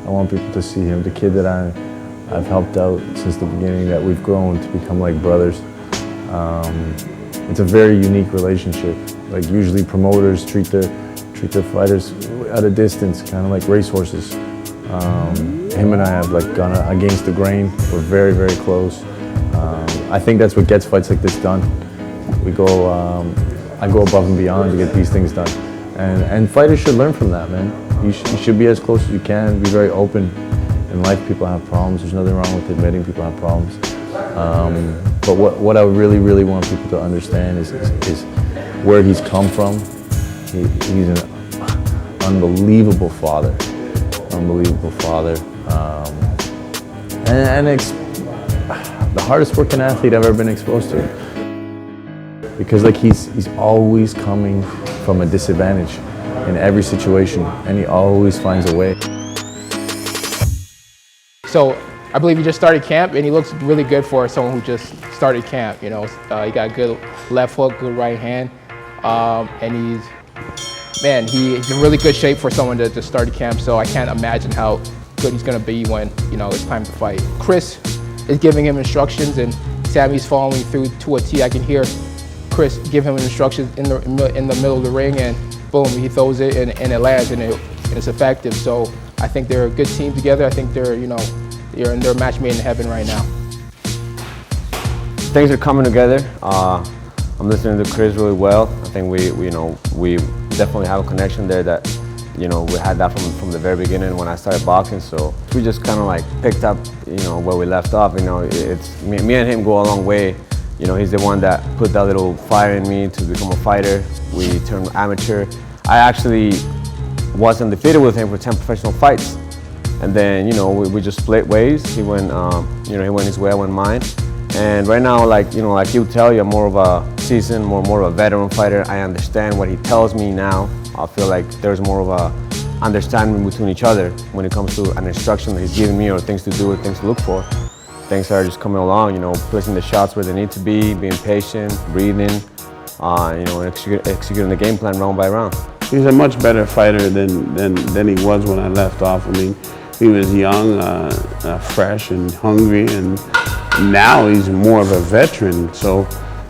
I want people to see him, the kid that I've helped out since the beginning, that we've grown to become like brothers. It's a very unique relationship. Like usually promoters treat their fighters at a distance, kind of like racehorses. Him and I have like gone against the grain. We're very, very close. I think that's what gets fights like this done. I go above and beyond to get these things done. And fighters should learn from that, man. You should be as close as you can, be very open. In life, people have problems. There's nothing wrong with admitting people have problems. But what I really, really want people to understand is where he's come from. He's an unbelievable father. Unbelievable father. The hardest working athlete I've ever been exposed to. Because like he's always coming from a disadvantage in every situation, and he always finds a way. So I believe he just started camp, and he looks really good for someone who just started camp. You know, he got good left hook, good right hand, and he's in really good shape for someone that just started camp. So I can't imagine how good he's going to be when it's time to fight. Chris is giving him instructions, and Sammy's following through to a T. I can hear Chris give him instructions in the middle of the ring, and boom, he throws it and it lands, and it's effective. So I think they're a good team together. I think they're a match made in heaven right now. Things are coming together. I'm listening to Chris really well. I think we definitely have a connection there that we had that from the very beginning when I started boxing. So we just kind of like picked up where we left off. It's me and him go a long way. He's the one that put that little fire in me to become a fighter. We turned amateur. I actually was undefeated with him for 10 professional fights. And then, we just split ways. He went, he went his way, I went mine. And right now, like he'll tell you, I'm more of a seasoned, more of a veteran fighter. I understand what he tells me now. I feel like there's more of a understanding between each other when it comes to an instruction that he's giving me or things to do or things to look for. Things are just coming along, placing the shots where they need to be, being patient, breathing, executing the game plan round by round. He's a much better fighter than he was when I left off. I mean, he was young, fresh and hungry, and now he's more of a veteran. So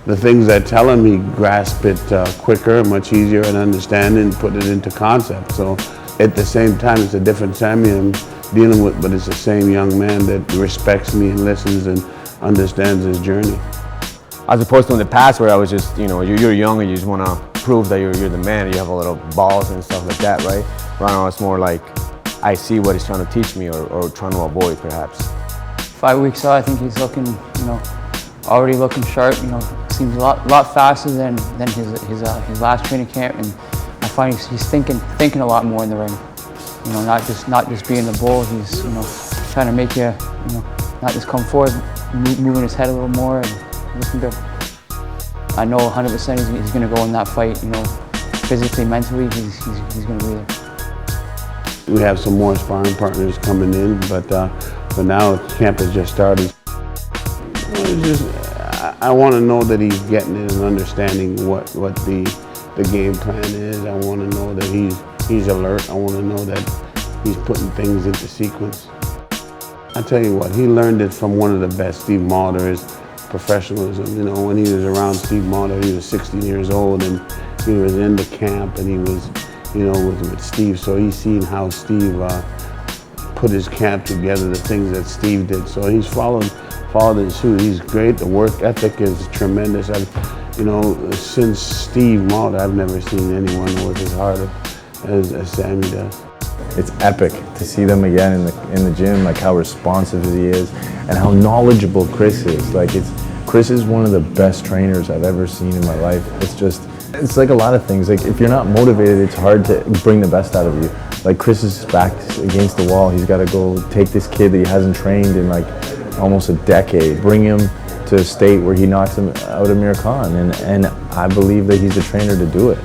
the things I tell him, he grasps it quicker, much easier and understanding, put it into concept. So at the same time, it's a different Sammy I'm dealing with, but it's the same young man that respects me and listens and understands his journey. As opposed to in the past where I was just, you're young and you just want to prove that you're the man and you have a little balls and stuff like that, right? Right now it's more like I see what he's trying to teach me or trying to avoid perhaps. 5 weeks out, I think he's looking, already looking sharp. Seems a lot faster than his last training camp, and I find he's thinking a lot more in the ring. Not just being the bull. He's trying to make you not just come forward, moving his head a little more and looking good. I know 100% he's going to go in that fight. Physically, mentally, he's going to be there. We have some more sparring partners coming in, but now camp has just started. I want to know that he's getting it and understanding what the game plan is. I want to know that he's alert. I want to know that he's putting things into sequence. I tell you what, he learned it from one of the best, Steve Malder, his professionalism. When he was around Steve Malder, he was 16 years old and he was in the camp and he was, with Steve. So he's seen how Steve put his camp together, the things that Steve did. So he's followed in suit. He's great. The work ethic is tremendous. Since Steve Malder, I've never seen anyone work as hard as Sammy does. It's epic to see them again in the gym, like how responsive he is and how knowledgeable Chris is. Chris is one of the best trainers I've ever seen in my life. It's like a lot of things. Like if you're not motivated, it's hard to bring the best out of you. Like Chris is back against the wall. He's got to go take this kid that he hasn't trained in like almost a decade, bring him to a state where he knocks him out of Amir, and I believe that he's the trainer to do it.